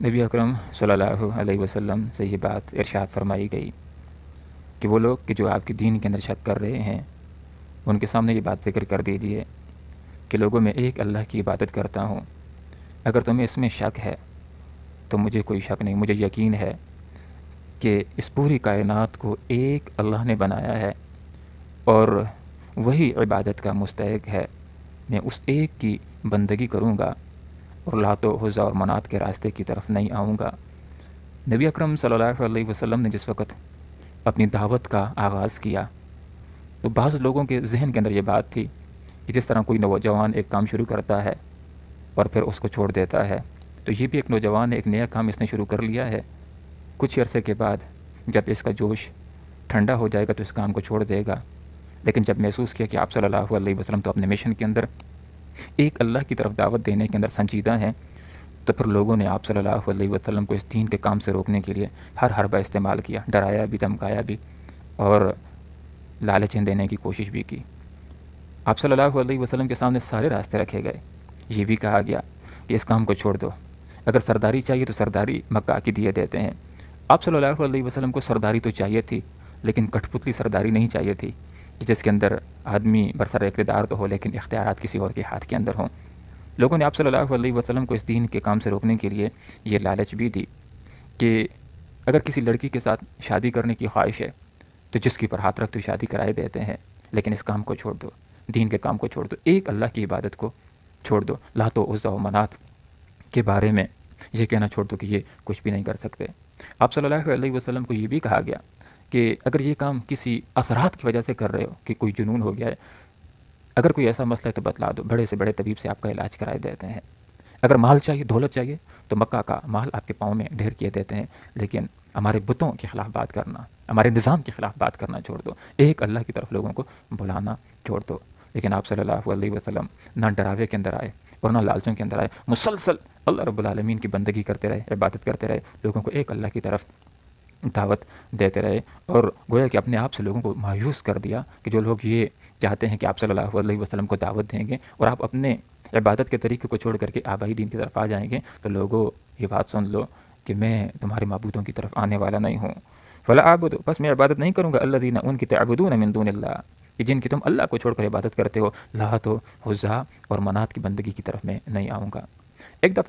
نبی اکرم صلی اللہ علیہ وسلم سے یہ بات ارشاد فرمائی گئی کہ وہ لوگ کہ جو آپ کے دین کے اندر شک کر رہے ہیں ان کے سامنے یہ بات ذکر کر دیجیے کہ لوگوں میں ایک اللہ کی عبادت کرتا ہوں، اگر تمہیں اس میں شک ہے تو مجھے کوئی شک نہیں، مجھے یقین ہے کہ اس پوری کائنات کو ایک اللہ نے بنایا ہے اور وہی عبادت کا مستحق ہے، میں اس ایک کی بندگی کروں گا اور لات و عزیٰ اور منات کے راستے کی طرف نہیں آؤں گا۔ نبی اکرم صلی اللہ علیہ وسلم نے جس وقت اپنی دعوت کا آغاز کیا تو بعض لوگوں کے ذہن کے اندر یہ بات تھی کہ جس طرح کوئی نوجوان ایک کام شروع کرتا ہے اور پھر اس کو چھوڑ دیتا ہے، تو یہ بھی ایک نوجوان نے ایک نیا کام اس نے شروع کر لیا ہے، کچھ عرصے کے بعد جب اس کا جوش ٹھنڈا ہو جائے گا تو اس کام کو چھوڑ دے گا۔ لیکن جب محسوس کیا کہ آپ صلی اللہ علیہ وسلم تو اپنے مشن کے اندر ایک اللہ کی طرف دعوت دینے کے اندر سنجیدہ ہیں، تو پھر لوگوں نے آپ صلی اللہ علیہ وسلم کو اس دین کے کام سے روکنے کے لیے ہر حربہ استعمال کیا، ڈرایا بھی، دھمکایا بھی اور لالچیں دینے کی کوشش بھی کی۔ آپ صلی اللہ علیہ وسلم کے سامنے سارے راستے رکھے گئے، یہ بھی کہا گیا کہ اس کام کو چھوڑ دو، اگر سرداری چاہیے تو سرداری مکہ کی دیے دیتے ہیں۔ آپ صلی اللہ علیہ وسلم کو سرداری تو چاہیے تھی لیکن کٹھ پتلی سرداری نہیں چاہیے تھی کہ جس کے اندر آدمی برسر اقتدار تو ہو لیکن اختیارات کسی اور کے ہاتھ کے اندر ہوں۔ لوگوں نے آپ صلی اللہ علیہ وسلم کو اس دین کے کام سے روکنے کے لیے یہ لالچ بھی دی کہ اگر کسی لڑکی کے ساتھ شادی کرنے کی خواہش ہے تو جس کی پر ہاتھ رکھ تو شادی کرائے دیتے ہیں، لیکن اس کام کو چھوڑ دو، دین کے کام کو چھوڑ دو، ایک اللہ کی عبادت کو چھوڑ دو، لات و عزیٰ و منات کے بارے میں یہ کہنا چھوڑ دو کہ یہ کچھ بھی نہیں کر سکتے۔ آپ صلی اللہ علیہ وسلم کو یہ بھی کہا گیا کہ اگر یہ کام کسی اثرات کی وجہ سے کر رہے ہو کہ کوئی جنون ہو گیا ہے، اگر کوئی ایسا مسئلہ ہے تو بتلا دو، بڑے سے بڑے طبیب سے آپ کا علاج کرائے دیتے ہیں۔ اگر مال چاہیے، دولت چاہیے تو مکہ کا مال آپ کے پاؤں میں ڈھیر کیے دیتے ہیں، لیکن ہمارے بتوں کے خلاف بات کرنا، ہمارے نظام کے خلاف بات کرنا چھوڑ دو، ایک اللہ کی طرف لوگوں کو بلانا چھوڑ دو۔ لیکن آپ صلی اللہ علیہ وسلم نہ ڈراوے کے اندر آئے اور نہ لالچوں کے اندر آئے، مسلسل اللہ رب العالمین کی بندگی کرتے رہے، عبادت کرتے رہے، لوگوں کو ایک اللہ کی طرف دعوت دیتے رہے، اور گویا کہ اپنے آپ سے لوگوں کو مایوس کر دیا کہ جو لوگ یہ چاہتے ہیں کہ آپ صلی اللہ علیہ وسلم کو دعوت دیں گے اور آپ اپنے عبادت کے طریقے کو چھوڑ کر کے آبائی دین کی طرف آ جائیں گے، تو لوگوں یہ بات سن لو کہ میں تمہارے معبودوں کی طرف آنے والا نہیں ہوں۔ فلا اعبد، بس میں عبادت نہیں کروں گا، الذین ان کی تعبدون من دون اللہ، کہ جن کی تم اللہ کو چھوڑ کر عبادت کرتے ہو، لات و عزیٰ اور منات کی بندگی کی طرف میں نہیں آؤں گا۔ ایک دفعہ